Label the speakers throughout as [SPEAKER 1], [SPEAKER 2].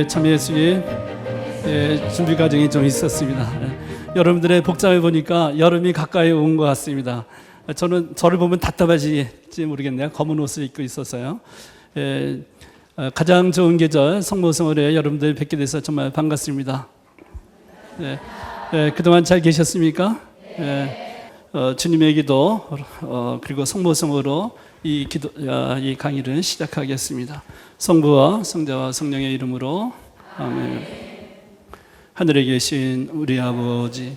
[SPEAKER 1] 참 예수님 준비 과정이 좀 있었습니다. 여러분들의 복장을 보니까 여름이 가까이 온 것 같습니다. 저를 보면 답답하실지 모르겠네요. 검은 옷을 입고 있어서요. 가장 좋은 계절 성모성월에 여러분들 뵙게 돼서 정말 반갑습니다. 그동안 잘 계셨습니까? 주님의 기도 그리고 성모성으로 이 강의를 시작하겠습니다. 성부와 성자와 성령의 이름으로 아멘. 하늘에 계신 우리 아버지의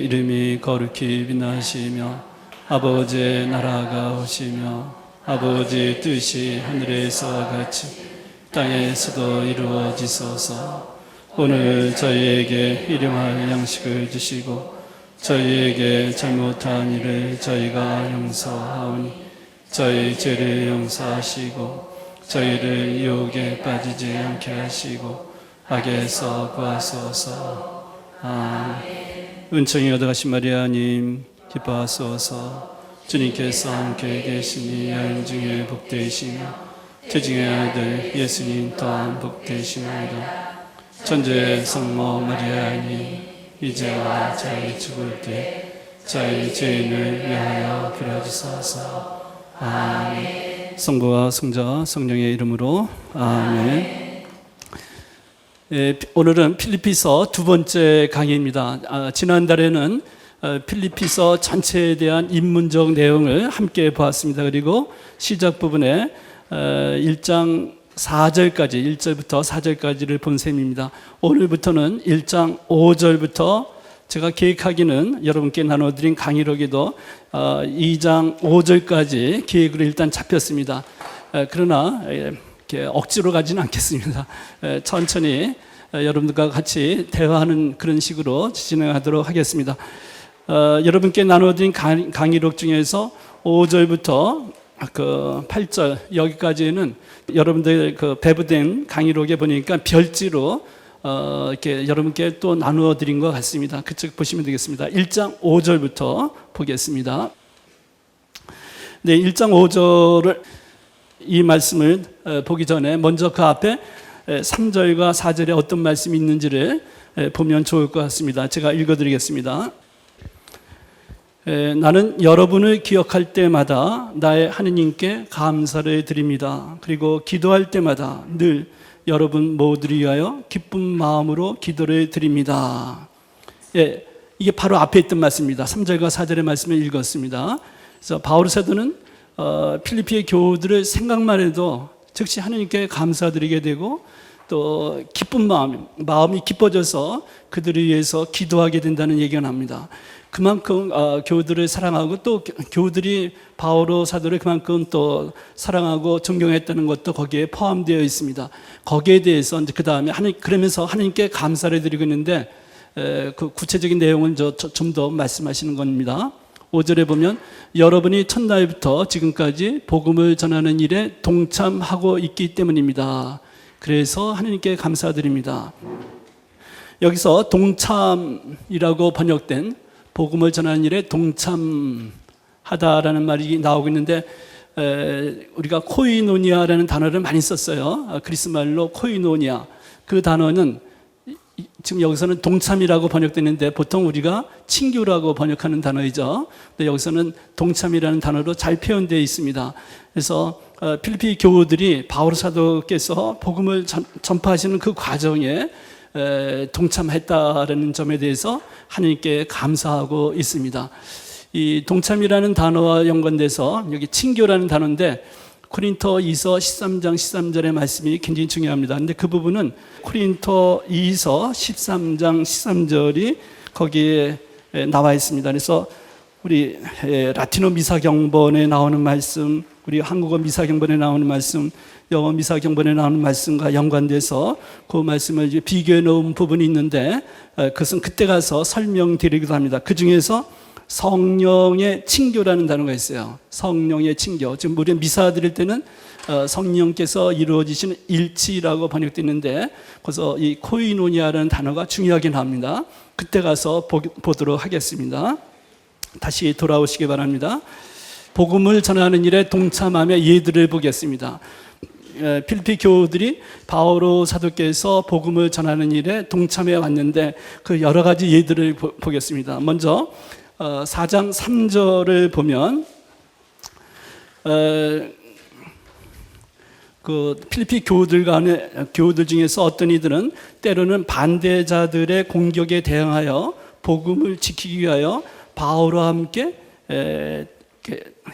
[SPEAKER 1] 이름이 거룩히 빛나시며 아버지의 나라가 오시며 아버지의 뜻이 하늘에서 같이 땅에서도 이루어지소서. 오늘 저희에게 일용할 양식을 주시고 저희에게 잘못한 일을 저희가 용서하오니 저희 죄를 용서하시고 저희를 유혹에 빠지지 않게 하시고 악에서 구하소서. 아멘. 은총이 얻어가신 마리아님 기뻐하소서. 주님께서 함께 계시니 여인 중에 복되시며 태중의 아들 예수님 또한 복되시나이다. 천주의 성모 마리아님 이제와 저희 죽을 때 저희 죄인을 위하여 빌어주소서. 아멘. 성부와 성자와 성령의 이름으로 아멘. 오늘은 필리피서 두 번째 강의입니다. 지난달에는 필리피서 전체에 대한 입문적 내용을 함께 보았습니다. 그리고 시작 부분에 1장 4절까지 1절부터 4절까지를 본 셈입니다. 오늘부터는 1장 5절부터 제가 계획하기는 여러분께 나눠드린 강의록에도 2장 5절까지 계획으로 일단 잡혔습니다. 그러나 이렇게 억지로 가지는 않겠습니다. 천천히 여러분들과 같이 대화하는 그런 식으로 진행하도록 하겠습니다. 여러분께 나눠드린 강의록 중에서 5절부터 8절 여기까지는 여러분들 배부된 강의록에 보니까 별지로 이렇게 여러분께 또 나누어 드린 것 같습니다. 그쪽 보시면 되겠습니다. 1장 5절부터 보겠습니다. 네, 1장 5절을 이 말씀을 보기 전에 먼저 그 앞에 3절과 4절에 어떤 말씀이 있는지를 보면 좋을 것 같습니다. 제가 읽어드리겠습니다. 나는 여러분을 기억할 때마다 나의 하느님께 감사를 드립니다. 그리고 기도할 때마다 늘 여러분 모두를 위하여 기쁜 마음으로 기도를 드립니다. 이게 바로 앞에 있던 말씀입니다. 3절과 4절의 말씀을 읽었습니다. 그래서 바울 사도는 필리피의 교우들을 생각만 해도 즉시 하느님께 감사드리게 되고 또 기쁜 마음이 기뻐져서 그들을 위해서 기도하게 된다는 얘기가 납니다. 그만큼 교우들을 사랑하고 또 교우들이 바오로 사도를 그만큼 또 사랑하고 존경했다는 것도 거기에 포함되어 있습니다. 거기에 대해서 이제 그 다음에 그러면서 하나님께 감사를 드리고 있는데 그 구체적인 내용은 좀 더 말씀하시는 겁니다. 5절에 보면 여러분이 첫날부터 지금까지 복음을 전하는 일에 동참하고 있기 때문입니다. 그래서 하나님께 감사드립니다. 여기서 동참이라고 번역된 복음을 전하는 일에 동참하다라는 말이 나오고 있는데 우리가 코이노니아라는 단어를 많이 썼어요. 그리스 말로 코이노니아. 그 단어는 지금 여기서는 동참이라고 번역되는데 보통 우리가 친교라고 번역하는 단어이죠. 근데 여기서는 동참이라는 단어로 잘 표현되어 있습니다. 그래서 필리피 교우들이 바울 사도께서 복음을 전파하시는 그 과정에 동참했다라는 점에 대해서 하나님께 감사하고 있습니다. 이 동참이라는 단어와 연관돼서 여기 친교라는 단어인데 코린토2서 13장 13절의 말씀이 굉장히 중요합니다. 근데 그 부분은 코린토2서 13장 13절이 거기에 나와 있습니다. 그래서 우리 라틴어 미사경본에 나오는 말씀, 우리 한국어 미사경본에 나오는 말씀, 영어 미사경본에 나오는 말씀과 연관돼서 그 말씀을 이제 비교해 놓은 부분이 있는데 그것은 그때 가서 설명드리기도 합니다. 그 중에서 성령의 친교라는 단어가 있어요. 성령의 친교. 지금 우리 미사 드릴 때는 성령께서 이루어지시는 일치라고 번역되는데 그래서 이 코이노니아라는 단어가 중요하게 나옵니다. 그때 가서 보도록 하겠습니다. 다시 돌아오시기 바랍니다. 복음을 전하는 일에 동참하며 예들을 보겠습니다. 필리피 교우들이 바오로 사도께서 복음을 전하는 일에 동참해 왔는데 그 여러 가지 예들을 보겠습니다. 먼저 4장 3절을 보면 그 필리피 교우들 중에서 어떤 이들은 때로는 반대자들의 공격에 대응하여 복음을 지키기 위하여 바울과 함께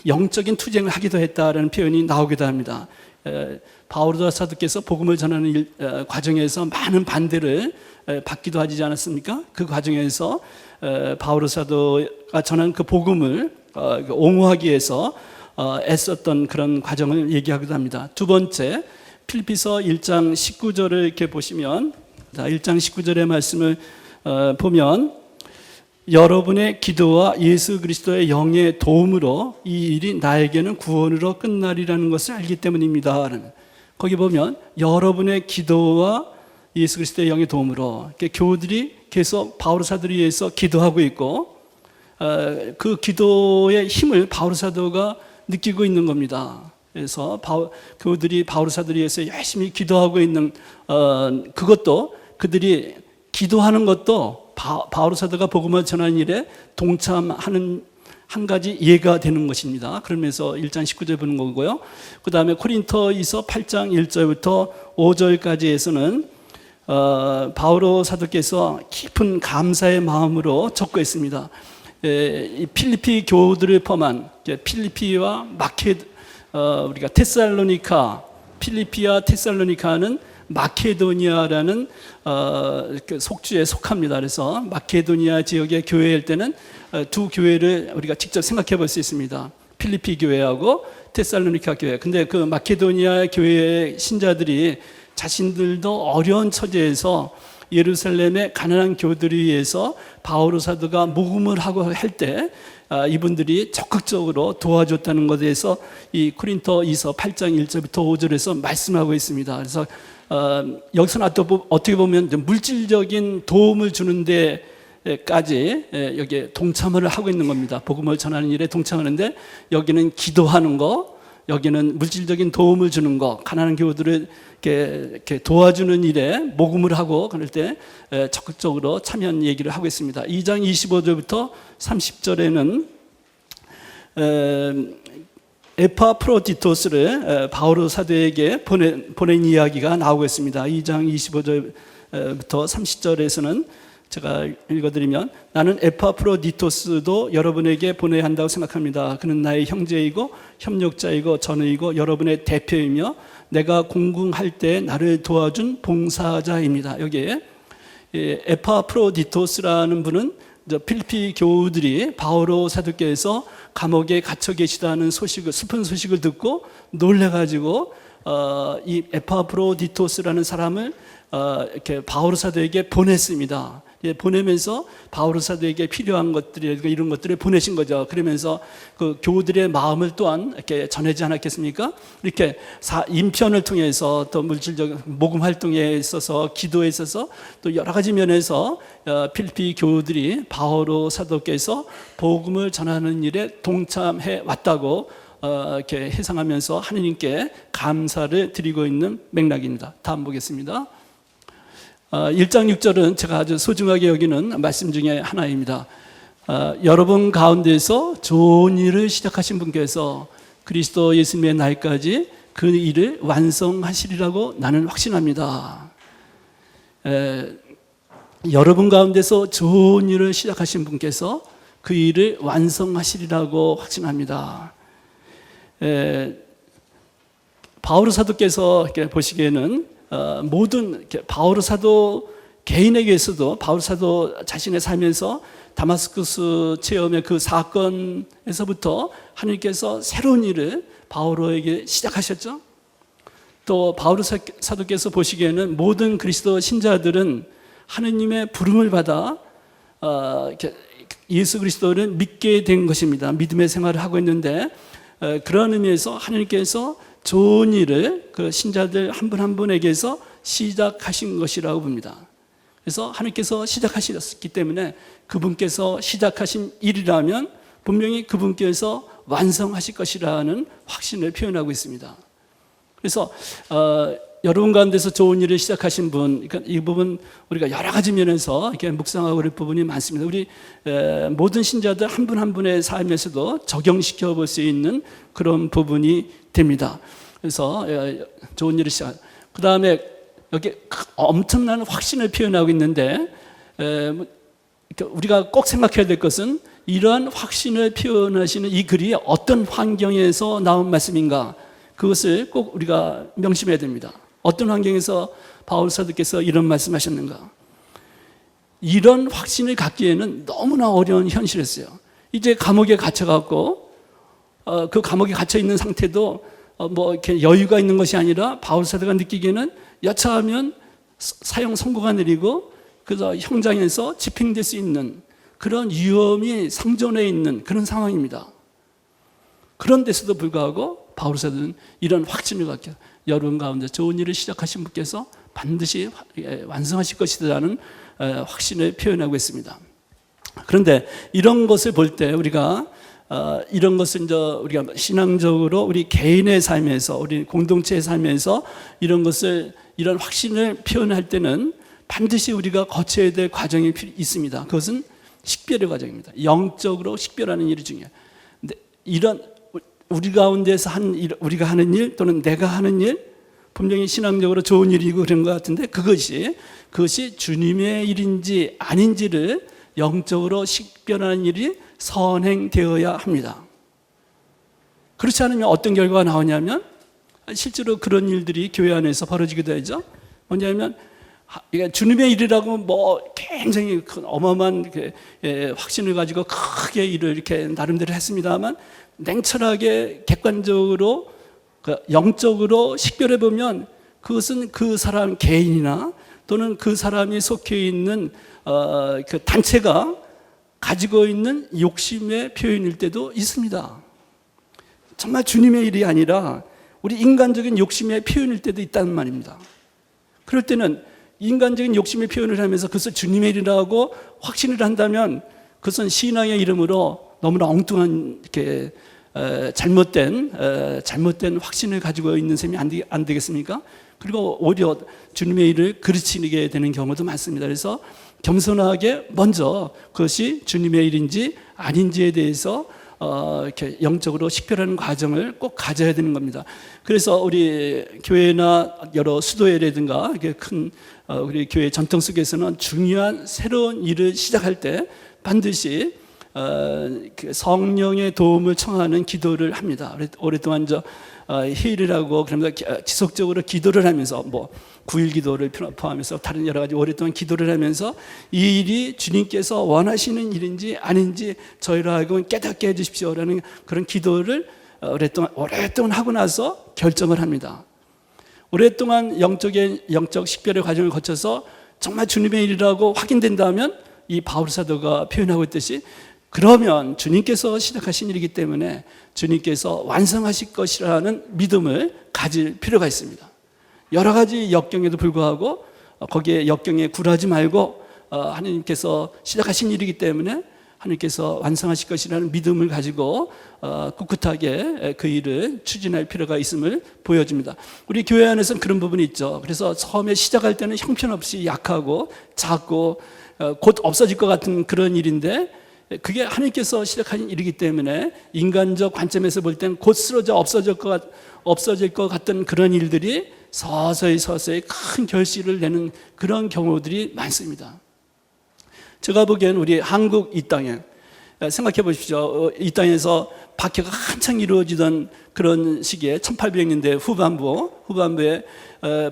[SPEAKER 1] 영적인 투쟁을 하기도 했다라는 표현이 나오기도 합니다. 바오로 사도께서 복음을 전하는 과정에서 많은 반대를 받기도 하지 않았습니까? 그 과정에서 바오로 사도가 전한 그 복음을 옹호하기 위해서 애썼던 그런 과정을 얘기하기도 합니다. 두 번째, 필리피서 1장 19절을 이렇게 보시면 1장 19절의 말씀을 보면 여러분의 기도와 예수 그리스도의 영의 도움으로 이 일이 나에게는 구원으로 끝나리라는 것을 알기 때문입니다. 거기 보면 여러분의 기도와 예수 그리스도의 영의 도움으로 교우들이 계속 바오로 사도를 위해서 기도하고 있고 그 기도의 힘을 바오로 사도가 느끼고 있는 겁니다. 그래서 교우들이 바오로 사도를 위해서 열심히 기도하고 있는 그것도 그들이 기도하는 것도 바오로 사도가 복음을 전하는 일에 동참하는 한 가지 예가 되는 것입니다. 그러면서 1장 19절 보는 거고요. 그 다음에 코린토이서 8장 1절부터 5절까지에서는 바오로 사도께서 깊은 감사의 마음으로 적고 있습니다. 필리피 교우들을 포함한 필리피와 우리가 테살로니카, 필리피와 테살로니카는 마케도니아라는 그 속주에 속합니다. 그래서 마케도니아 지역의 교회일 때는 두 교회를 우리가 직접 생각해 볼 수 있습니다. 필리피 교회하고 테살로니카 교회. 근데 그 마케도니아 교회의 신자들이 자신들도 어려운 처지에서 예루살렘의 가난한 교우들을 위해서 바오로 사도가 모금을 하고 할 때 이분들이 적극적으로 도와줬다는 것에 대해서 이 코린토이서 8장 1절부터 5절에서 말씀하고 있습니다. 그래서 여기서는 또 어떻게 보면 물질적인 도움을 주는 데까지 여기에 동참을 하고 있는 겁니다. 복음을 전하는 일에 동참하는데 여기는 기도하는 거, 여기는 물질적인 도움을 주는 거, 가난한 교우들을 이렇게 도와주는 일에 모금을 하고 그럴 때 적극적으로 참여한 얘기를 하고 있습니다. 2장 25절부터 30절에는 에파프로디토스를 바오로 사도에게 보낸 이야기가 나오고 있습니다. 2장 25절부터 30절에서는 제가 읽어드리면 나는 에파프로디토스도 여러분에게 보내야 한다고 생각합니다. 그는 나의 형제이고 협력자이고 전우이고 여러분의 대표이며 내가 공궁할 때 나를 도와준 봉사자입니다. 여기에 에파프로디토스라는 분은 필리피 교우들이 바오로 사도께서 감옥에 갇혀 계시다는 소식을, 슬픈 소식을 듣고 놀래가지고 이 에파프로디토스라는 사람을 이렇게 바오로 사도에게 보냈습니다. 보내면서 바오로 사도에게 필요한 것들이 이런 것들을 보내신 거죠. 그러면서 그 교우들의 마음을 또한 이렇게 전하지 않았겠습니까? 이렇게 인편을 통해서 또 물질적 모금 활동에 있어서 기도에 있어서 또 여러 가지 면에서 필리피 교우들이 바오로 사도께서 복음을 전하는 일에 동참해 왔다고 이렇게 해상하면서 하느님께 감사를 드리고 있는 맥락입니다. 다음 보겠습니다. 1장 6절은 제가 아주 소중하게 여기는 말씀 중에 하나입니다. 여러분 가운데서 좋은 일을 시작하신 분께서 그리스도 예수님의 날까지 그 일을 완성하시리라고 나는 확신합니다. 여러분 가운데서 좋은 일을 시작하신 분께서 그 일을 완성하시리라고 확신합니다. 바오로 사도께서 보시기에는 모든 바오로 사도 개인에게서도 바오로 사도 자신의 삶에서 다마스쿠스 체험의 그 사건에서부터 하나님께서 새로운 일을 바오로에게 시작하셨죠. 또 바오로 사도께서 보시기에는 모든 그리스도 신자들은 하느님의 부름을 받아 예수 그리스도를 믿게 된 것입니다. 믿음의 생활을 하고 있는데 그런 의미에서 하나님께서 좋은 일을 그 신자들 한 분 한 분에게서 시작하신 것이라고 봅니다. 그래서 하나님께서 시작하셨기 때문에 그분께서 시작하신 일이라면 분명히 그분께서 완성하실 것이라는 확신을 표현하고 있습니다. 그래서 여러분 가운데서 좋은 일을 시작하신 분, 그러니까 이 부분 우리가 여러 가지 면에서 이렇게 묵상하고 그럴 부분이 많습니다. 우리 모든 신자들 한 분 한 분의 삶에서도 적용시켜 볼 수 있는 그런 부분이 됩니다. 그래서 좋은 일을 시작. 그 다음에 여기 엄청난 확신을 표현하고 있는데 우리가 꼭 생각해야 될 것은 이러한 확신을 표현하시는 이 글이 어떤 환경에서 나온 말씀인가, 그것을 꼭 우리가 명심해야 됩니다. 어떤 환경에서 바울 사도께서 이런 말씀하셨는가. 이런 확신을 갖기에는 너무나 어려운 현실이었어요. 이제 감옥에 갇혀갖고 그 감옥에 갇혀 있는 상태도 뭐 이렇게 여유가 있는 것이 아니라 바울 사도가 느끼기에는 여차하면 사형 선고가 내리고 그래서 형장에서 집행될 수 있는 그런 위험이 상존해 있는 그런 상황입니다. 그런데서도 불구하고 바울 사도는 이런 확신을 갖게, 여러분 가운데 좋은 일을 시작하신 분께서 반드시 완성하실 것이라는 확신을 표현하고 있습니다. 그런데 이런 것을 볼 때 우리가 이런 것은 우리가 신앙적으로 우리 개인의 삶에서, 우리 공동체의 삶에서 이런 확신을 표현할 때는 반드시 우리가 거쳐야 될 과정이 있습니다. 그것은 식별의 과정입니다. 영적으로 식별하는 일이 중요해요. 근데 이런 우리 가운데서 우리가 하는 일 또는 내가 하는 일, 분명히 신앙적으로 좋은 일이고 그런 것 같은데 그것이 주님의 일인지 아닌지를 영적으로 식별하는 일이 선행되어야 합니다. 그렇지 않으면 어떤 결과가 나오냐면 실제로 그런 일들이 교회 안에서 벌어지기도 하죠. 뭐냐면 주님의 일이라고 뭐 굉장히 어마어마한 확신을 가지고 크게 일을 이렇게 나름대로 했습니다만 냉철하게 객관적으로 영적으로 식별해 보면 그것은 그 사람 개인이나 또는 그 사람이 속해 있는 그 단체가 가지고 있는 욕심의 표현일 때도 있습니다. 정말 주님의 일이 아니라 우리 인간적인 욕심의 표현일 때도 있다는 말입니다. 그럴 때는 인간적인 욕심의 표현을 하면서 그것을 주님의 일이라고 확신을 한다면 그것은 신앙의 이름으로 너무나 엉뚱한 이렇게 잘못된 확신을 가지고 있는 셈이 안 되겠습니까? 그리고 오히려 주님의 일을 그르치게 되는 경우도 많습니다. 그래서 겸손하게 먼저 그것이 주님의 일인지 아닌지에 대해서 이렇게 영적으로 식별하는 과정을 꼭 가져야 되는 겁니다. 그래서 우리 교회나 여러 수도회라든가 이렇게 큰 우리 교회 전통 속에서는 중요한 새로운 일을 시작할 때 반드시 성령의 도움을 청하는 기도를 합니다. 오랫동안 희일이라고 그러면서 지속적으로 기도를 하면서 뭐 9일 기도를 포함해서 다른 여러 가지 오랫동안 기도를 하면서 이 일이 주님께서 원하시는 일인지 아닌지 저희로 하여금 깨닫게 해주십시오라는 그런 기도를 오랫동안 하고 나서 결정을 합니다. 오랫동안 영적 식별의 과정을 거쳐서 정말 주님의 일이라고 확인된다면 이 바울 사도가 표현하고 있듯이 그러면 주님께서 시작하신 일이기 때문에 주님께서 완성하실 것이라는 믿음을 가질 필요가 있습니다. 여러 가지 역경에도 불구하고 거기에 역경에 굴하지 말고 하나님께서 시작하신 일이기 때문에 하나님께서 완성하실 것이라는 믿음을 가지고 꿋꿋하게 그 일을 추진할 필요가 있음을 보여줍니다. 우리 교회 안에서는 그런 부분이 있죠. 그래서 처음에 시작할 때는 형편없이 약하고 작고 곧 없어질 것 같은 그런 일인데 그게 하나님께서 시작하신 일이기 때문에 인간적 관점에서 볼 때는 곧 쓰러져 없어질 것 같던 그런 일들이 서서히 큰 결실을 내는 그런 경우들이 많습니다. 제가 보기엔 우리 한국 이 땅에 생각해 보십시오. 이 땅에서 박해가 한창 이루어지던 그런 시기에 1800년대 후반부에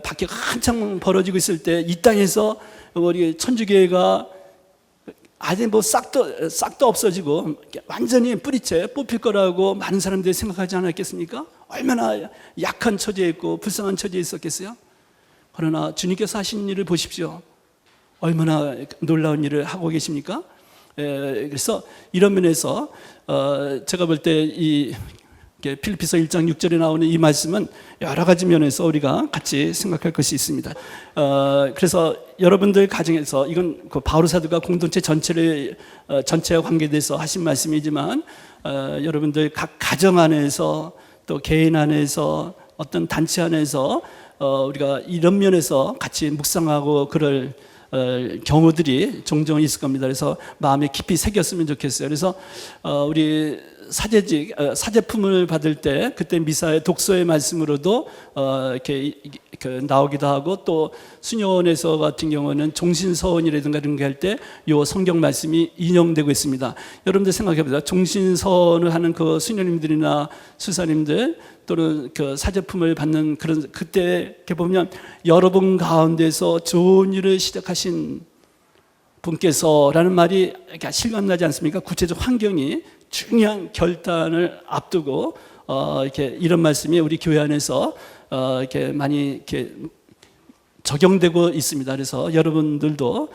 [SPEAKER 1] 박해가 한창 벌어지고 있을 때 이 땅에서 우리 천주교회가 아직 싹도 없어지고 완전히 뿌리채 뽑힐 거라고 많은 사람들이 생각하지 않았겠습니까? 얼마나 약한 처지에 있고 불쌍한 처지에 있었겠어요? 그러나 주님께서 하신 일을 보십시오. 얼마나 놀라운 일을 하고 계십니까? 그래서 이런 면에서 제가 볼 때 이 필리피서 1장 6절에 나오는 이 말씀은 여러 가지 면에서 우리가 같이 생각할 것이 있습니다. 그래서 여러분들 가정에서 이건 바울 사도가 공동체 전체와 관계돼서 하신 말씀이지만 여러분들 각 가정 안에서 또 개인 안에서 어떤 단체 안에서 우리가 이런 면에서 같이 묵상하고 그럴 경우들이 종종 있을 겁니다. 그래서 마음에 깊이 새겼으면 좋겠어요. 그래서 우리 사제품을 받을 때 그때 미사의 독서의 말씀으로도 이렇게 나오기도 하고, 또 수녀원에서 같은 경우는 종신서원이라든가 이런 게 할 때 요 성경 말씀이 인용되고 있습니다. 여러분들 생각해 보세요. 종신서원을 하는 그 수녀님들이나 수사님들 또는 그 사제품을 받는 그런 그때 이렇게 보면 여러분 가운데서 좋은 일을 시작하신 분께서라는 말이 실감나지 않습니까? 구체적 환경이 중요한 결단을 앞두고 이렇게 이런 말씀이 우리 교회 안에서 이렇게 많이 이렇게 적용되고 있습니다. 그래서 여러분들도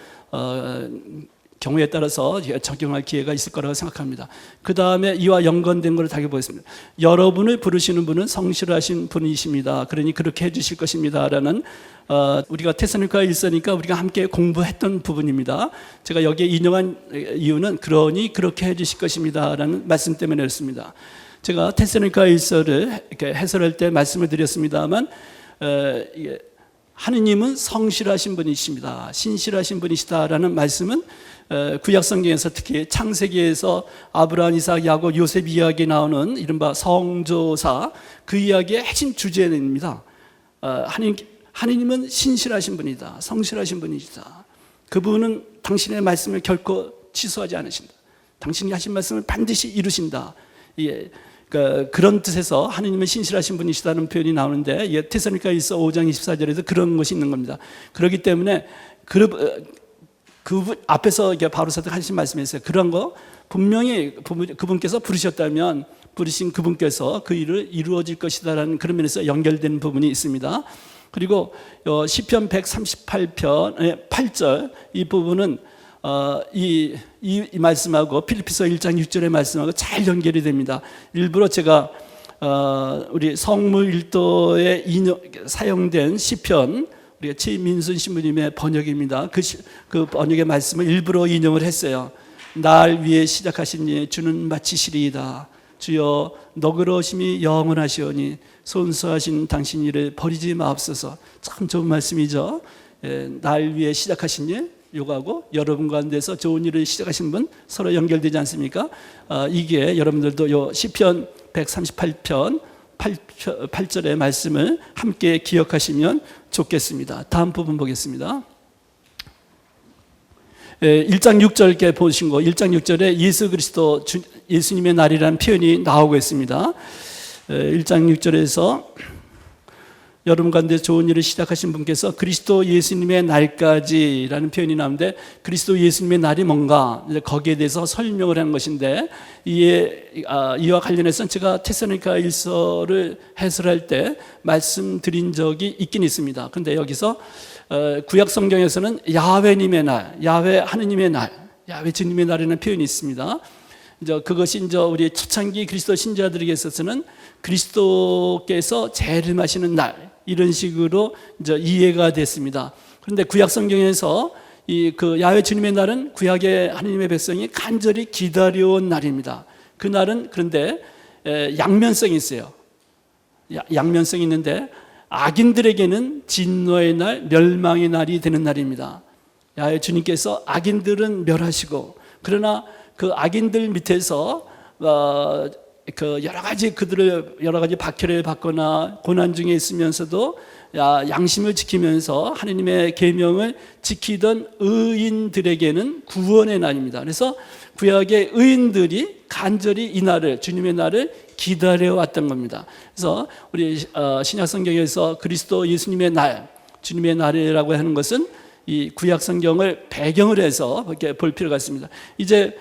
[SPEAKER 1] 경우에 따라서 적용할 기회가 있을 거라고 생각합니다. 그 다음에 이와 연관된 것을 다뤄보겠습니다. 여러분을 부르시는 분은 성실하신 분이십니다. 그러니 그렇게 해주실 것입니다. 라는 우리가 테살로니가 1서니까 우리가 함께 공부했던 부분입니다. 제가 여기에 인용한 이유는 그러니 그렇게 해주실 것입니다. 라는 말씀 때문에 그렇습니다. 제가 테살로니가 1서를 이렇게 해설할 때 말씀을 드렸습니다만 하느님은 성실하신 분이십니다. 신실하신 분이시다라는 말씀은 구약 성경에서 특히 창세기에서 아브라함, 이삭, 야곱, 요셉 이야기에 나오는 이른바 성조사 그 이야기의 핵심 주제입니다. 하느님은 신실하신 분이다. 성실하신 분이시다. 그분은 당신의 말씀을 결코 취소하지 않으신다. 당신이 하신 말씀을 반드시 이루신다. 예. 그런 뜻에서 하느님은 신실하신 분이시다는 표현이 나오는데 테살로니가 1서 5장 24절에도 그런 것이 있는 겁니다. 그렇기 때문에 그 앞에서 바로사도 하신 말씀이 있어요. 그런 거 분명히 그분께서 부르셨다면 부르신 그분께서 그 일을 이루어질 것이다라는 그런 면에서 연결된 부분이 있습니다. 그리고 시편 138편 8절 이 부분은 이 말씀하고 필리피서 1장 6절의 말씀하고 잘 연결이 됩니다. 일부러 제가 우리 성무 일도에 사용된 시편 우리가 최민순 신부님의 번역입니다. 그 번역의 말씀을 일부러 인용을 했어요. 날 위해 시작하신 일 주는 마치시리이다. 주여 너그러우심이 영원하시오니 손수하신 당신 일을 버리지 마옵소서. 참 좋은 말씀이죠. 날 위해 시작하신 일 요거하고 여러분 가운데서 좋은 일을 시작하신 분 서로 연결되지 않습니까? 이게 여러분들도 요 시편 138편 8절의 말씀을 함께 기억하시면 좋겠습니다. 다음 부분 보겠습니다. 1장 6절 이렇게 보신 거 1장 6절에 예수 그리스도 예수님의 날이라는 표현이 나오고 있습니다. 1장 6절에서 여러분 가운데 좋은 일을 시작하신 분께서 그리스도 예수님의 날까지라는 표현이 나오는데 그리스도 예수님의 날이 뭔가 거기에 대해서 설명을 하는 것인데 이와 관련해서 제가 테살로니가 1서를 해설할 때 말씀드린 적이 있긴 있습니다. 그런데 여기서 구약 성경에서는 야훼님의 날, 야훼 하느님의 날, 야훼 주님의 날이라는 표현이 있습니다. 그것이 우리 초창기 그리스도 신자들에게 있어서는 그리스도께서 재림하시는 날 이런 식으로 이해가 됐습니다. 그런데 구약 성경에서 그 야훼 주님의 날은 구약의 하느님의 백성이 간절히 기다려온 날입니다. 그 날은 그런데 양면성이 있어요. 양면성이 있는데 악인들에게는 진노의 날, 멸망의 날이 되는 날입니다. 야훼 주님께서 악인들은 멸하시고 그러나 그 악인들 밑에서 그 여러 가지 그들을 여러 가지 박해를 받거나 고난 중에 있으면서도 양심을 지키면서 하나님의 계명을 지키던 의인들에게는 구원의 날입니다. 그래서 구약의 의인들이 간절히 이 날을 주님의 날을 기다려 왔던 겁니다. 그래서 우리 신약 성경에서 그리스도 예수님의 날, 주님의 날이라고 하는 것은 이 구약 성경을 배경을 해서 이렇게 볼 필요가 있습니다. 이제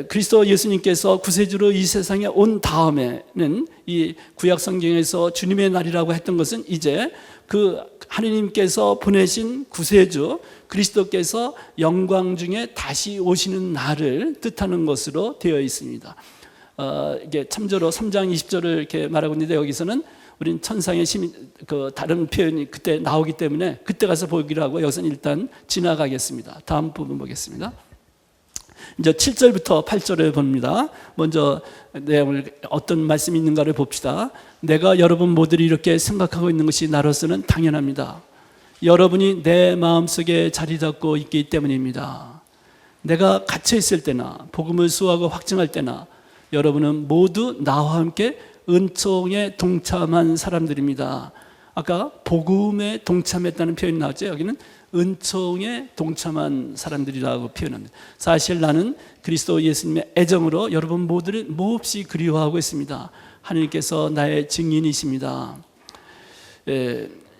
[SPEAKER 1] 그리스도 예수님께서 구세주로 이 세상에 온 다음에는 이 구약 성경에서 주님의 날이라고 했던 것은 이제 그 하느님께서 보내신 구세주 그리스도께서 영광 중에 다시 오시는 날을 뜻하는 것으로 되어 있습니다. 이게 참조로 3장 20절을 이렇게 말하고 있는데 여기서는 우린 천상의 그 다른 표현이 그때 나오기 때문에 그때 가서 보기로 하고 여기서는 일단 지나가겠습니다. 다음 부분 보겠습니다. 이제 7절부터 8절에 봅니다. 먼저 내용을 어떤 말씀이 있는가를 봅시다. 내가 여러분 모두를 이렇게 생각하고 있는 것이 나로서는 당연합니다. 여러분이 내 마음속에 자리 잡고 있기 때문입니다. 내가 갇혀 있을 때나 복음을 수호하고 확증할 때나 여러분은 모두 나와 함께 은총에 동참한 사람들입니다. 아까 복음에 동참했다는 표현이 나왔죠. 여기는 은총에 동참한 사람들이라고 표현합니다. 사실 나는 그리스도 예수님의 애정으로 여러분 모두를 몹시 그리워하고 있습니다. 하나님께서 나의 증인이십니다.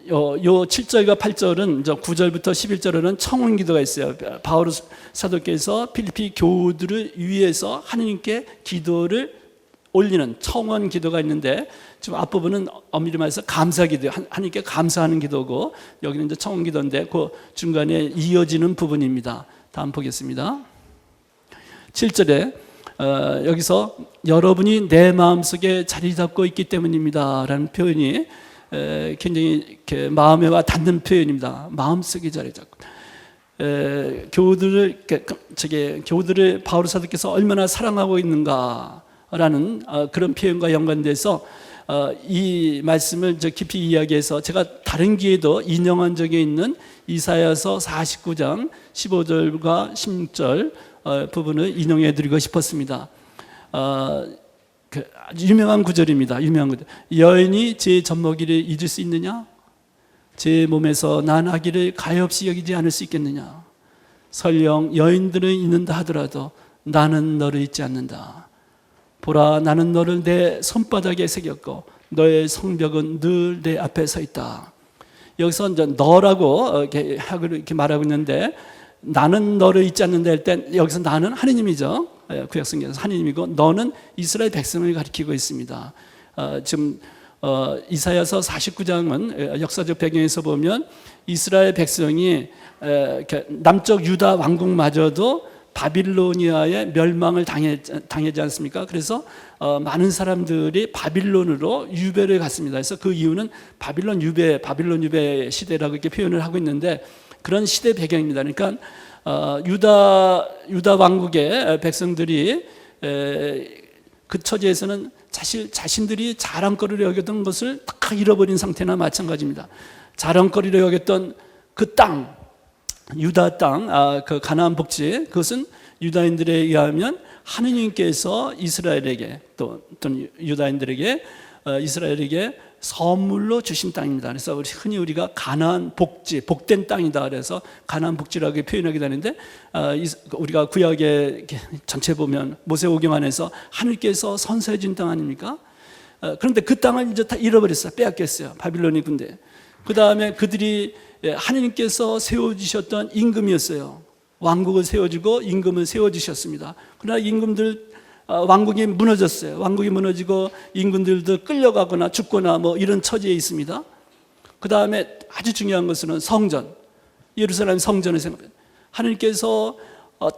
[SPEAKER 1] 요 7절과 8절은 9절부터 11절에는 청원 기도가 있어요. 바울 사도께서 필리피 교우들을 위해서 하나님께 기도를 올리는 청원 기도가 있는데, 지금 앞부분은 엄밀히 말해서 감사 기도, 하나님께 감사하는 기도고, 여기는 이제 청원 기도인데 그 중간에 이어지는 부분입니다. 다음 보겠습니다. 7절에 여기서 여러분이 내 마음속에 자리 잡고 있기 때문입니다 라는 표현이 굉장히 이렇게 마음에 와 닿는 표현입니다. 마음속에 자리 잡고. 교우들을 바울 사도께서 얼마나 사랑하고 있는가라는 그런 표현과 연관돼서 이 말씀을 깊이 이야기해서 제가 다른 기회도 인용한 적이 있는 이사야서 49장 15절과 16절 부분을 인용해 드리고 싶었습니다. 아주 유명한 구절입니다. 유명한 구절. 여인이 제 젖먹이를 잊을 수 있느냐? 제 몸에서 난 아기를 가엾이 여기지 않을 수 있겠느냐? 설령 여인들을 잊는다 하더라도 나는 너를 잊지 않는다. 보라, 나는 너를 내 손바닥에 새겼고 너의 성벽은 늘 내 앞에 서 있다. 여기서 이제 너라고 이렇게 말하고 있는데, 나는 너를 잊지 않는다 할 때 여기서 나는 하느님이죠. 구약성경에서 하느님이고 너는 이스라엘 백성을 가리키고 있습니다. 지금 이사야서 49장은 역사적 배경에서 보면 이스라엘 백성이 남쪽 유다 왕국마저도 바빌로니아의 멸망을 당하지 않습니까? 그래서 많은 사람들이 바빌론으로 유배를 갔습니다. 그래서 그 이유는 바빌론 유배 시대라고 이렇게 표현을 하고 있는데, 그런 시대 배경입니다. 그러니까 유다 왕국의 백성들이 그 처지에서는 자신들이 자랑거리로 여겼던 것을 다 잃어버린 상태나 마찬가지입니다. 자랑거리로 여겼던 그 땅, 유다 땅, 그 가나안 복지, 그것은 유다인들에 의하면 하느님께서 이스라엘에게 또는 유다인들에게 이스라엘에게 선물로 주신 땅입니다. 그래서 흔히 우리가 가나안 복지, 복된 땅이다 그래서 가나안 복지라고 표현하기도 하는데, 우리가 구약의 전체 보면 모세오경 안에서 하늘께서 선사해 준 땅 아닙니까? 그런데 그 땅을 이제 다 잃어버렸어요. 빼앗겼어요. 바빌론이 군대. 그 다음에 그들이 하느님께서 세워주셨던 임금이었어요. 왕국을 세워주고 임금을 세워주셨습니다. 그러나 임금들 왕국이 무너졌어요. 왕국이 무너지고 임금들도 끌려가거나 죽거나 뭐 이런 처지에 있습니다. 그 다음에 아주 중요한 것은 성전, 예루살렘 성전을 생각해요. 하나님께서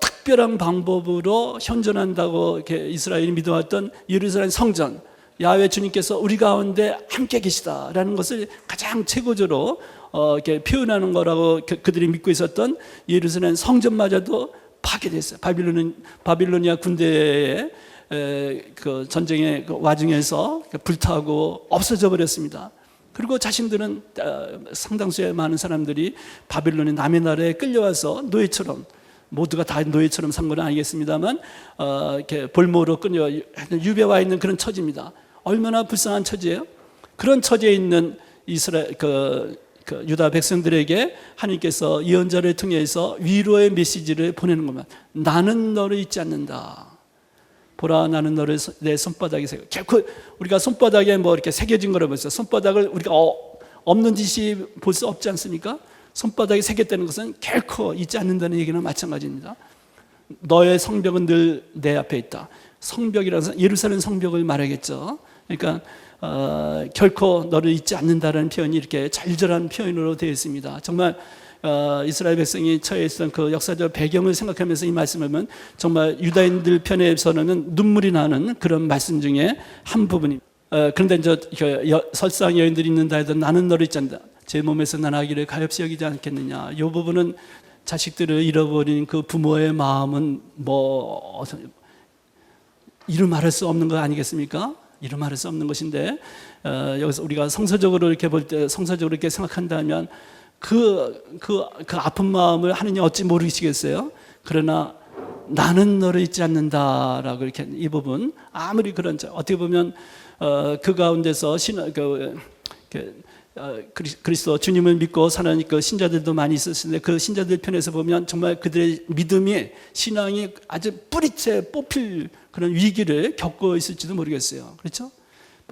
[SPEAKER 1] 특별한 방법으로 현존한다고 이렇게 이스라엘이 믿어왔던 예루살렘 성전, 야훼 주님께서 우리 가운데 함께 계시다라는 것을 가장 최고적으로 이렇게 표현하는 거라고 그들이 믿고 있었던 예루살렘 성전마저도 파괴됐어요. 바빌로니아 군대의 그 전쟁의 와중에서 불타고 없어져 버렸습니다. 그리고 자신들은 상당수의 많은 사람들이 바빌론의 남의 나라에 끌려와서 노예처럼, 모두가 다 노예처럼 산 건 아니겠습니다만 이렇게 볼모로 끌려 유배와 있는 그런 처지입니다. 얼마나 불쌍한 처지예요? 그런 처지에 있는 이스라엘 그 유다 백성들에게 하나님께서 예언자를 통해서 위로의 메시지를 보내는 것만. 나는 너를 잊지 않는다. 보라, 나는 너를 내 손바닥에 새겨. 결코 우리가 손바닥에 뭐 이렇게 새겨진 거라고 했어요. 손바닥을 우리가 없는 짓이 볼 수 없지 않습니까? 손바닥에 새겼다는 것은 결코 잊지 않는다는 얘기는 마찬가지입니다. 너의 성벽은 늘 내 앞에 있다. 성벽이라서 예루살렘 성벽을 말하겠죠. 그러니까 결코 너를 잊지 않는다라는 표현이 이렇게 절절한 표현으로 되어 있습니다. 정말 이스라엘 백성이 처해 있었던 그 역사적 배경을 생각하면서 이 말씀을 하면 정말 유다인들 편에서는 눈물이 나는 그런 말씀 중에 한 부분입니다. 그런데 이제 설상 여인들이 있는다 해도 나는 너를 잊지 않는다. 제 몸에서 난 아기를 가엾이 여기지 않겠느냐. 이 부분은 자식들을 잃어버린 그 부모의 마음은 이루말할 수 없는 거 아니겠습니까? 이루말할 수 없는 것인데, 여기서 우리가 성서적으로 이렇게 볼 때, 성서적으로 이렇게 생각한다면 그 아픈 마음을 하느님 어찌 모르시겠어요? 그러나 나는 너를 잊지 않는다라고 이렇게 이 부분, 아무리 그런 어떻게 보면 그 가운데서 그리스도 주님을 믿고 사는 그 신자들도 많이 있었는데, 그 신자들 편에서 보면 정말 그들의 믿음이, 신앙이 아주 뿌리째 뽑힐 그런 위기를 겪고 있을지도 모르겠어요. 그렇죠?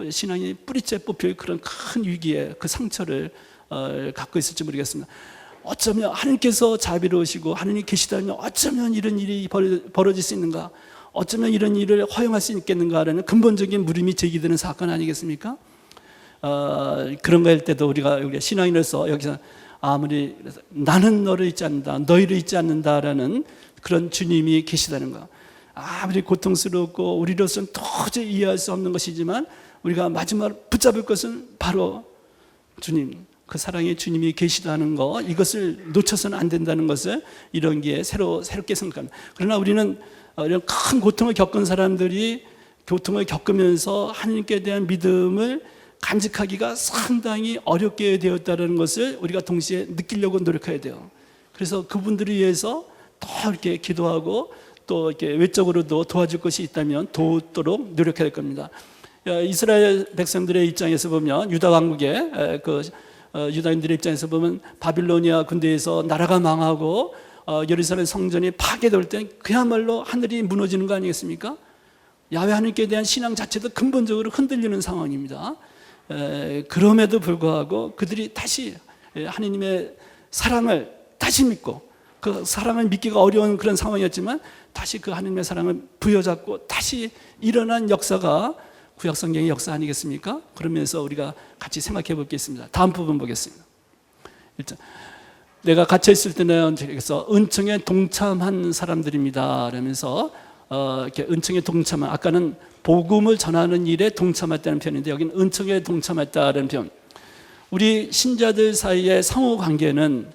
[SPEAKER 1] 신앙이 뿌리째 뽑힐 그런 큰 위기에 그 상처를 갖고 있을지 모르겠습니다. 어쩌면 하나님께서 자비로우시고 하나님이 계시다면 어쩌면 이런 일이 벌어질 수 있는가, 어쩌면 이런 일을 허용할 수 있겠는가라는 근본적인 물음이 제기되는 사건 아니겠습니까? 그런 거일 때도 우리가 신앙인으로서 여기서 아무리 나는 너를 잊지 않는다, 너희를 잊지 않는다라는 그런 주님이 계시다는 거, 아무리 고통스럽고 우리로서는 도저히 이해할 수 없는 것이지만 우리가 마지막으로 붙잡을 것은 바로 주님, 그 사랑의 주님이 계시다는 거, 이것을 놓쳐서는 안 된다는 것을 이런 게 새롭게 생각합니다. 그러나 우리는 이런 큰 고통을 겪은 사람들이 고통을 겪으면서 하나님께 대한 믿음을 간직하기가 상당히 어렵게 되었다는 것을 우리가 동시에 느끼려고 노력해야 돼요. 그래서 그분들을 위해서 더 이렇게 기도하고 또 이렇게 외적으로도 도와줄 것이 있다면 도우도록 노력해야 될 겁니다. 이스라엘 백성들의 입장에서 보면, 유다 왕국의 유다인들의 입장에서 보면 바빌로니아 군대에서 나라가 망하고 예루살렘 성전이 파괴될 때 그야말로 하늘이 무너지는 거 아니겠습니까? 야훼 하나님께 대한 신앙 자체도 근본적으로 흔들리는 상황입니다. 그럼에도 불구하고 그들이 다시 하나님의 사랑을 다시 믿고, 그 사랑을 믿기가 어려운 그런 상황이었지만 다시 그 하나님의 사랑을 부여잡고 다시 일어난 역사가 구약 성경의 역사 아니겠습니까? 그러면서 우리가 같이 생각해 볼 게 있습니다. 다음 부분 보겠습니다. 일단 내가 갇혀 있을 때는 그래서 은총에 동참한 사람들입니다. 그러면서 이렇게 은총에 동참한, 아까는 복음을 전하는 일에 동참했다는 표현인데 여기는 은총에 동참했다는 표현. 우리 신자들 사이의 상호 관계는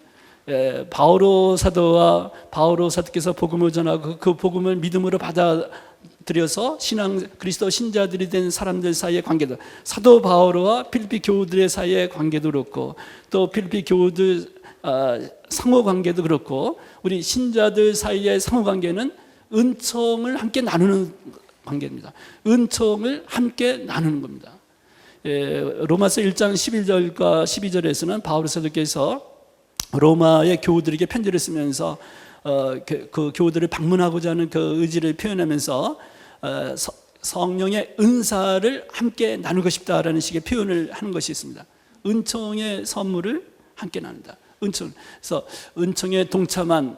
[SPEAKER 1] 바오로 사도께서 복음을 전하고 그 복음을 믿음으로 받아들여서 그리스도 신자들이 된 사람들 사이의 관계도, 사도 바오로와 필리피 교우들의 사이의 관계도 그렇고, 또 필리피 교우들 상호 관계도 그렇고, 우리 신자들 사이의 상호 관계는 은총을 함께 나누는 관계입니다. 은총을 함께 나누는 겁니다. 로마서 1장 11절과 12절에서는 바울 사도께서 로마의 교우들에게 편지를 쓰면서 그 교우들을 방문하고자 하는 그 의지를 표현하면서 성령의 은사를 함께 나누고 싶다라는 식의 표현을 하는 것이 있습니다. 은총의 선물을 함께 나눈다. 은총. 그래서 은총에 동참한,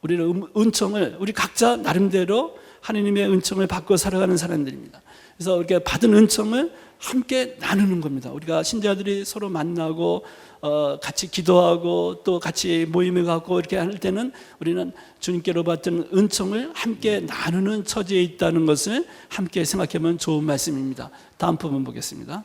[SPEAKER 1] 우리는 은총을 우리 각자 나름대로 하나님의 은총을 받고 살아가는 사람들입니다. 그래서 이렇게 받은 은총을 함께 나누는 겁니다. 우리가 신자들이 서로 만나고 같이 기도하고 또 같이 모임을 갖고 이렇게 할 때는 우리는 주님께로 받은 은총을 함께 나누는 처지에 있다는 것을 함께 생각하면 좋은 말씀입니다. 다음 부분 보겠습니다.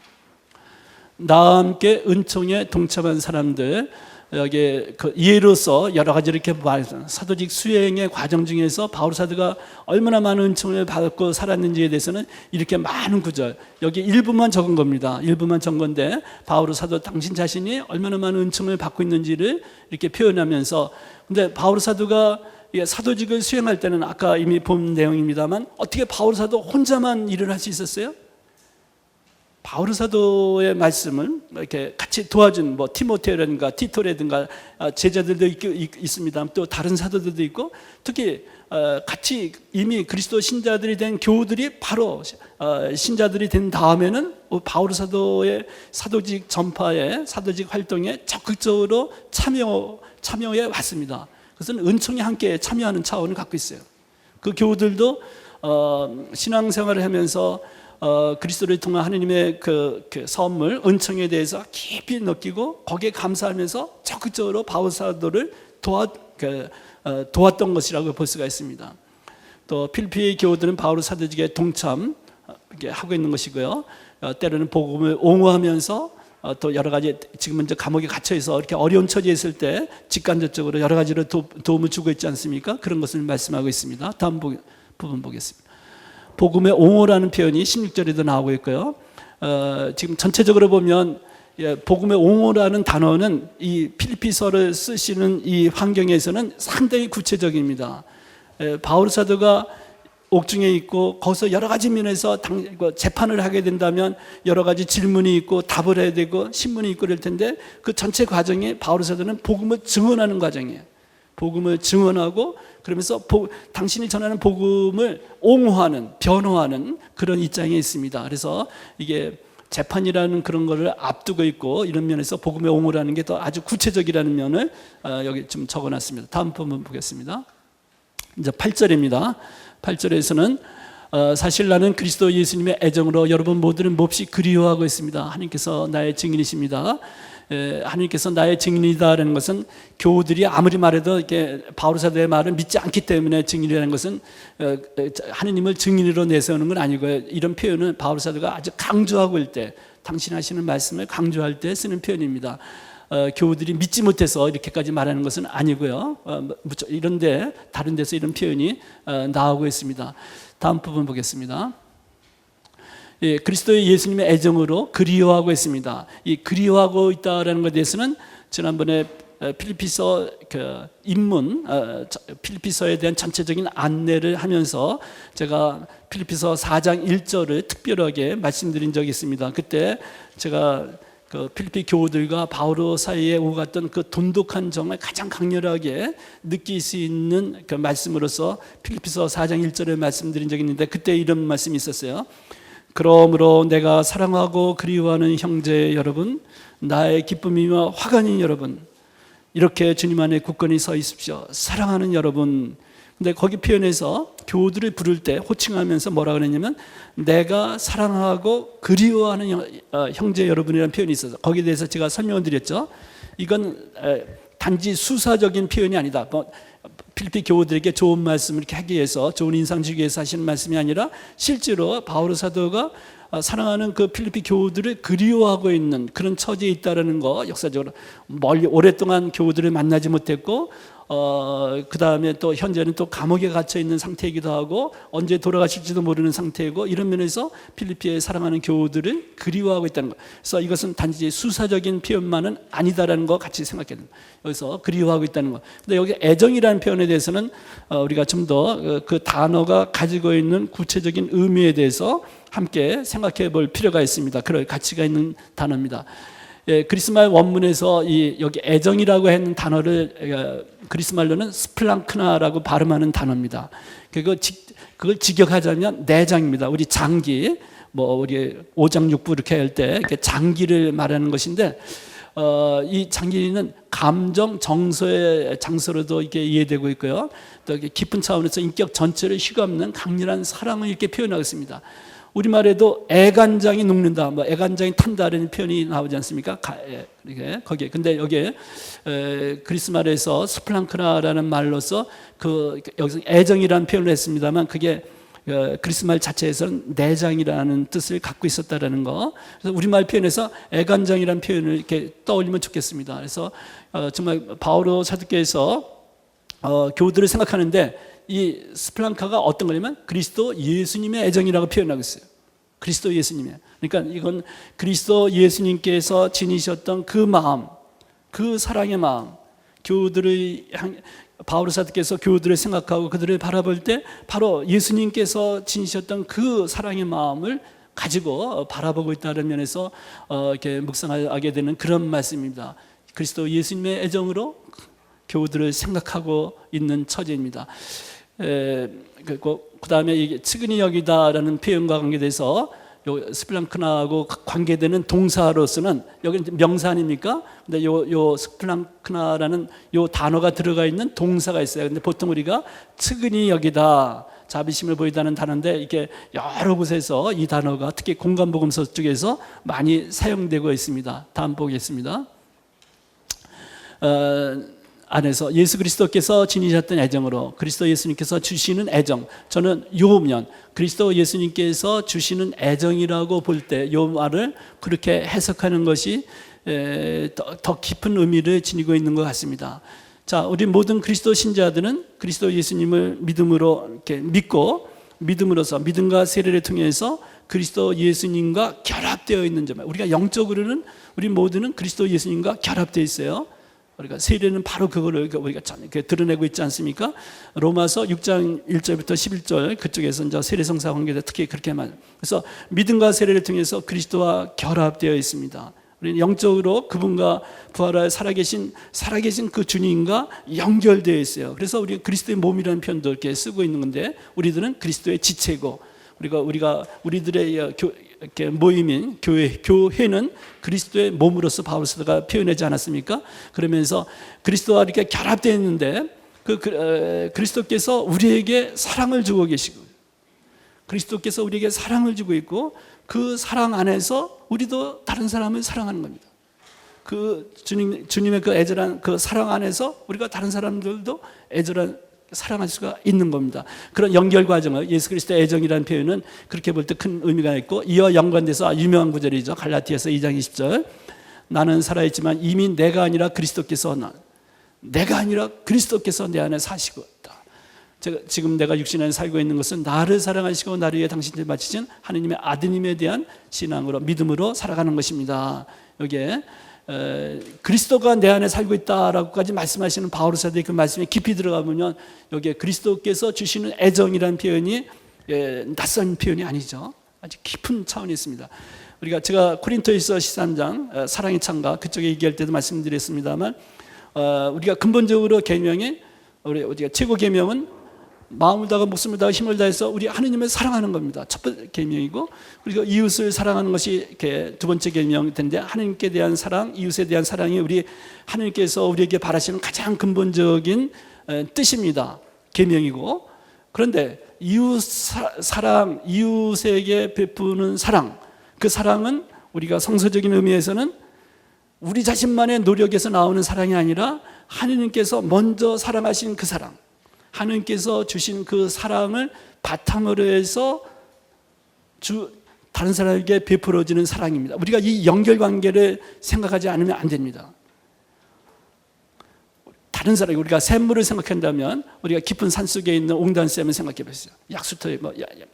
[SPEAKER 1] 나와 함께 은총에 동참한 사람들, 여기 그 예로서 여러 가지 이렇게 말했습니다. 사도직 수행의 과정 중에서 바울 사도가 얼마나 많은 은총을 받고 살았는지에 대해서는 이렇게 많은 구절, 여기 일부만 적은 겁니다. 일부만 적은 건데 바울 사도 당신 자신이 얼마나 많은 은총을 받고 있는지를 이렇게 표현하면서, 근데 바울 사도가 사도직을 수행할 때는 아까 이미 본 내용입니다만 어떻게 바울 사도 혼자만 일을 할 수 있었어요? 바울 사도의 말씀을 이렇게 같이 도와준 티모테라든가 티토라든가 제자들도 있습니다. 또 다른 사도들도 있고, 특히 같이 이미 그리스도 신자들이 된 교우들이 바로 신자들이 된 다음에는 바울 사도의 사도직 전파에, 사도직 활동에 적극적으로 참여해 왔습니다. 그것은 은총이 함께 참여하는 차원을 갖고 있어요. 그 교우들도 신앙생활을 하면서 그리스도를 통한 하나님의 그 선물, 은총에 대해서 깊이 느끼고 거기에 감사하면서 적극적으로 바울 사도를 도왔던 것이라고 볼 수가 있습니다. 또 필리피 교우들은 바울 사도직에 동참하고 있는 것이고요. 때로는 복음을 옹호하면서 또 여러 가지 지금은 이제 감옥에 갇혀 있어 이렇게 어려운 처지에 있을 때 직간접적으로 여러 가지로 도움을 주고 있지 않습니까? 그런 것을 말씀하고 있습니다. 다음 부분 보겠습니다. 복음의 옹호라는 표현이 16절에도 나오고 있고요. 지금 전체적으로 보면 복음의 옹호라는 단어는 이 필리피서를 쓰시는 이 환경에서는 상당히 구체적입니다. 바울 사도가 옥중에 있고 거기서 여러 가지 면에서 재판을 하게 된다면 여러 가지 질문이 있고 답을 해야 되고 신문이 있고 그럴 텐데 그 전체 과정에 바울 사도는 복음을 증언하는 과정이에요. 복음을 증언하고 그러면서 당신이 전하는 복음을 옹호하는, 변호하는 그런 입장에 있습니다. 그래서 이게 재판이라는 그런 거를 앞두고 있고 이런 면에서 복음의 옹호라는 게 더 아주 구체적이라는 면을 여기 좀 적어놨습니다. 다음 부분 보겠습니다. 이제 8절입니다. 8절에서는 사실 나는 그리스도 예수님의 애정으로 여러분 모두를 몹시 그리워하고 있습니다. 하나님께서 나의 증인이십니다. 하나님께서 나의 증인이다라는 것은 교우들이 아무리 말해도 이렇게 바울 사도의 말을 믿지 않기 때문에 증인이라는 것은 하나님을 증인으로 내세우는 건 아니고요. 이런 표현은 바울 사도가 아주 강조하고 있을 때 당신 하시는 말씀을 강조할 때 쓰는 표현입니다. 교우들이 믿지 못해서 이렇게까지 말하는 것은 아니고요. 이런데 다른 데서 이런 표현이 나오고 있습니다. 다음 부분 보겠습니다. 그리스도의 예수님의 애정으로 그리워하고 있습니다. 이 그리워하고 있다라는 것에 대해서는 지난번에 필리피서 입문 필리피서에 대한 전체적인 안내를 하면서 제가 필리피서 4장 1절을 특별하게 말씀드린 적이 있습니다. 그때 제가 그 필리피 교우들과 바오로 사이에 오갔던 그 돈독한 정을 가장 강렬하게 느낄 수 있는 그 말씀으로서 필리피서 4장 1절을 말씀드린 적이 있는데 그때 이런 말씀이 있었어요. 그러므로 내가 사랑하고 그리워하는 형제 여러분, 나의 기쁨이며 화관인 여러분, 이렇게 주님 안에 굳건히 서 있으십시오. 사랑하는 여러분. 근데 거기 표현에서 교우들을 부를 때 호칭하면서 뭐라 그랬냐면 내가 사랑하고 그리워하는 형제 여러분이라는 표현이 있어서 거기에 대해서 제가 설명을 드렸죠. 이건 단지 수사적인 표현이 아니다. 필리피 교우들에게 좋은 말씀을 이렇게 하기 위해서 좋은 인상 주기 위해서 하시는 말씀이 아니라 실제로 바오로 사도가 사랑하는 그 필리피 교우들을 그리워하고 있는 그런 처지에 있다라는 거, 역사적으로 멀리 오랫동안 교우들을 만나지 못했고 그 다음에 또 현재는 또 감옥에 갇혀 있는 상태이기도 하고 언제 돌아가실지도 모르는 상태이고 이런 면에서 필리피에 사랑하는 교우들을 그리워하고 있다는 것. 그래서 이것은 단지 수사적인 표현만은 아니다라는 거 같이 생각해야 됩니다. 여기서 그리워하고 있다는 것. 근데 여기 애정이라는 표현에 대해서는 우리가 좀 더 그 단어가 가지고 있는 구체적인 의미에 대해서 함께 생각해 볼 필요가 있습니다. 그럴 가치가 있는 단어입니다. 그리스말 원문에서 여기 애정이라고 하는 단어를 그리스말로는 스플랑크나라고 발음하는 단어입니다. 그걸 직역하자면 내장입니다. 우리 장기, 우리 오장육부 이렇게 할 때 장기를 말하는 것인데 이 장기는 감정, 정서의 장소로도 이게 이해되고 있고요. 또 깊은 차원에서 인격 전체를 휘감는 강렬한 사랑을 이렇게 표현하고 있습니다. 우리말에도 애간장이 녹는다, 애간장이 탄다라는 표현이 나오지 않습니까? 거기에. 근데 여기에 그리스말에서 스플랑크나라는 말로서 여기서 애정이라는 표현을 했습니다만 그게 그리스말 자체에서는 내장이라는 뜻을 갖고 있었다라는 거. 그래서 우리말 표현에서 애간장이라는 표현을 이렇게 떠올리면 좋겠습니다. 그래서 정말 바오로 사도께서 교우들을 생각하는데 이 스플랑카가 어떤 거냐면 그리스도 예수님의 애정이라고 표현하고 있어요. 그리스도 예수님의. 그러니까 이건 그리스도 예수님께서 지니셨던 그 마음, 그 사랑의 마음, 바오로 사도께서 교우들을 생각하고 그들을 바라볼 때 바로 예수님께서 지니셨던 그 사랑의 마음을 가지고 바라보고 있다는 면에서 이렇게 묵상하게 되는 그런 말씀입니다. 그리스도 예수님의 애정으로 교우들을 생각하고 있는 처지입니다. 그 다음에 이게 측은히 여기다라는 표현과 관계돼서 요 스플랑크나하고 관계되는 동사로서는 여기는 명사 아닙니까? 근데 요 스플랑크나라는 요 단어가 들어가 있는 동사가 있어요. 근데 보통 우리가 측은히 여기다, 자비심을 보이다는 단어인데 이게 여러 곳에서 이 단어가 특히 공간복음서 쪽에서 많이 사용되고 있습니다. 다음 보겠습니다. 안에서 예수 그리스도께서 지니셨던 애정으로 그리스도 예수님께서 주시는 애정, 저는 요면 그리스도 예수님께서 주시는 애정이라고 볼 때 요 말을 그렇게 해석하는 것이 더 깊은 의미를 지니고 있는 것 같습니다. 자, 우리 모든 그리스도 신자들은 그리스도 예수님을 믿음으로 이렇게 믿음으로써 믿음과 세례를 통해서 그리스도 예수님과 결합되어 있는 점, 우리가 영적으로는 우리 모두는 그리스도 예수님과 결합되어 있어요. 우리가 세례는 바로 그거를 우리가 드러내고 있지 않습니까? 로마서 6장 1절부터 11절 그쪽에서 이제 세례성사 관계에 특히 그렇게 말. 그래서 믿음과 세례를 통해서 그리스도와 결합되어 있습니다. 우리는 영적으로 그분과 부활하여 살아계신 그 주님과 연결되어 있어요. 그래서 우리 그리스도의 몸이라는 표현도 이렇게 쓰고 있는 건데, 우리들은 그리스도의 지체고, 우리들의 이렇게 모임인 교회는 그리스도의 몸으로서 바울 사도가 표현하지 않았습니까? 그러면서 그리스도와 이렇게 결합되어 있는데 그리스도께서 우리에게 사랑을 주고 계시고, 그리스도께서 우리에게 사랑을 주고 있고, 그 사랑 안에서 우리도 다른 사람을 사랑하는 겁니다. 그 주님의 그 애절한 그 사랑 안에서 우리가 다른 사람들도 애절한 사랑할 수가 있는 겁니다. 그런 연결 과정을 예수 그리스도의 애정이라는 표현은 그렇게 볼 때 큰 의미가 있고, 이와 연관돼서 유명한 구절이죠. 갈라디아서 2장 20절. 나는 살아있지만 이미 내가 아니라 그리스도께서 내 안에 사시고 있다. 지금 내가 육신 안에 살고 있는 것은 나를 사랑하시고 나를 위해 당신을 바치신 하느님의 아드님에 대한 신앙으로, 믿음으로 살아가는 것입니다. 여기에 그리스도가 내 안에 살고 있다라고까지 말씀하시는 바울 사도의 그 말씀에 깊이 들어가보면 여기에 그리스도께서 주시는 애정이라는 표현이 낯선 표현이 아니죠. 아주 깊은 차원이 있습니다. 제가 코린토에서 13장 사랑의 창가 그쪽에 얘기할 때도 말씀드렸습니다만, 우리가 근본적으로 계명이, 우리가 최고 계명은 마음을 다하고 목숨을 다하고 힘을 다해서 우리 하느님을 사랑하는 겁니다. 첫 번째 계명이고, 그리고 이웃을 사랑하는 것이 이렇게 두 번째 계명일 텐데, 하느님께 대한 사랑, 이웃에 대한 사랑이 우리 하느님께서 우리에게 바라시는 가장 근본적인 뜻입니다. 계명이고, 그런데 사랑, 이웃에게 베푸는 사랑, 그 사랑은 우리가 성서적인 의미에서는 우리 자신만의 노력에서 나오는 사랑이 아니라 하느님께서 먼저 사랑하신 그 사랑, 하느님께서 주신 그 사랑을 바탕으로 해서 다른 사람에게 베풀어지는 사랑입니다. 우리가 이 연결관계를 생각하지 않으면 안 됩니다. 다른 사람, 우리가 샘물을 생각한다면 우리가 깊은 산속에 있는 옹단샘을 생각해 보세요. 약수터에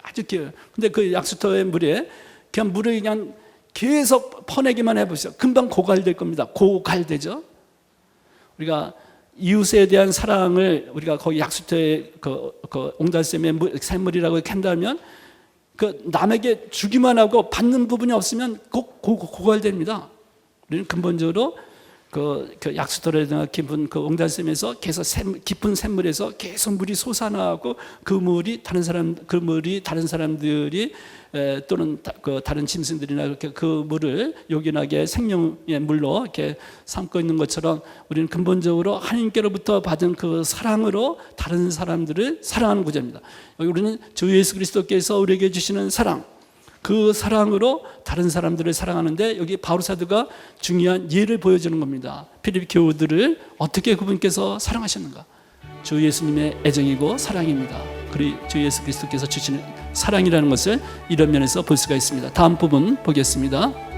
[SPEAKER 1] 아주 깊어요. 근데 그 약수터의 물에 그냥 물을 그냥 계속 퍼내기만 해보세요. 금방 고갈될 겁니다. 고갈되죠. 우리가 이웃에 대한 사랑을 우리가 거기 약수터의 그 옹달샘의 샘물이라고 한다면, 그 남에게 주기만 하고 받는 부분이 없으면 고갈됩니다. 우리는 근본적으로 그 약수터라든가 깊은 그 옹달샘에서 계속 깊은 샘물에서 계속 물이 솟아나고, 그 물이 다른 사람들이 또는 다른 짐승들이나 이렇게 그 물을 요긴하게 생명의 물로 이렇게 삼고 있는 것처럼, 우리는 근본적으로 하나님께로부터 받은 그 사랑으로 다른 사람들을 사랑하는 구조입니다. 우리는 주 예수 그리스도께서 우리에게 주시는 사랑, 그 사랑으로 다른 사람들을 사랑하는데, 여기 바울 사도가 중요한 예를 보여주는 겁니다. 필리피 교우들을 어떻게 그분께서 사랑하셨는가? 주 예수님의 애정이고 사랑입니다. 그리고 주 예수 그리스도께서 주시는 사랑이라는 것을 이런 면에서 볼 수가 있습니다. 다음 부분 보겠습니다.